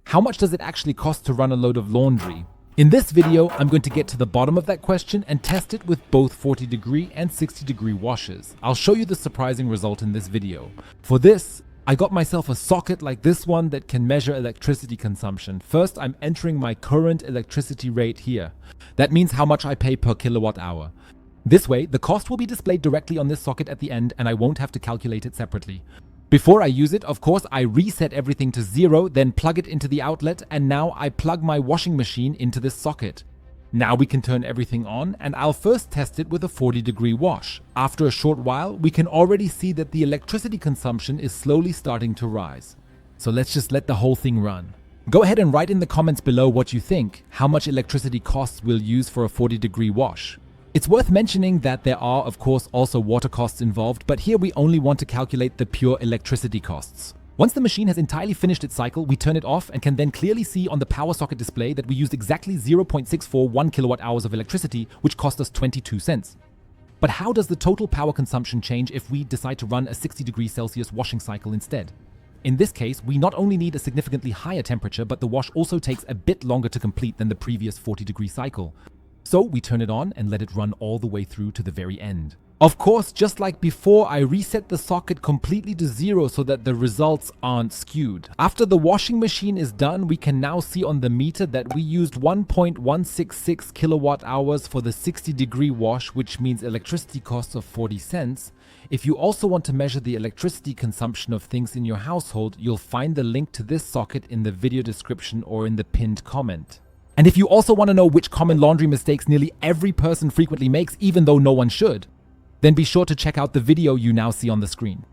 How much does it actually cost to run a load of laundry? In this video, I'm going to get to the bottom of that question and test it with both 40-degree and 60-degree washers. I'll show you the surprising result in this video. For this, I got myself a socket like this one that can measure electricity consumption. First, I'm entering my current electricity rate here. That means how much I pay per kilowatt hour. This way, the cost will be displayed directly on this socket at the end and I won't have to calculate it separately. Before I use it, of course, I reset everything to 0, then plug it into the outlet, and now I plug my washing machine into this socket. Now we can turn everything on, and I'll first test it with a 40-degree wash. After a short while, we can already see that the electricity consumption is slowly starting to rise. So let's just let the whole thing run. Go ahead and write in the comments below what you think, how much electricity costs we'll use for a 40-degree wash. It's worth mentioning that there are, of course, also water costs involved, but here we only want to calculate the pure electricity costs. Once the machine has entirely finished its cycle, we turn it off and can then clearly see on the power socket display that we used exactly 0.641 kilowatt hours of electricity, which cost us 22 cents. But how does the total power consumption change if we decide to run a 60 °C washing cycle instead? In this case, we not only need a significantly higher temperature, but the wash also takes a bit longer to complete than the previous 40-degree cycle. So we turn it on and let it run all the way through to the very end. Of course, just like before, I reset the socket completely to 0 so that the results aren't skewed. After the washing machine is done, we can now see on the meter that we used 1.166 kilowatt hours for the 60-degree wash, which means electricity costs of 40 cents. If you also want to measure the electricity consumption of things in your household, you'll find the link to this socket in the video description or in the pinned comment. And if you also want to know which common laundry mistakes nearly every person frequently makes, even though no one should, then be sure to check out the video you now see on the screen.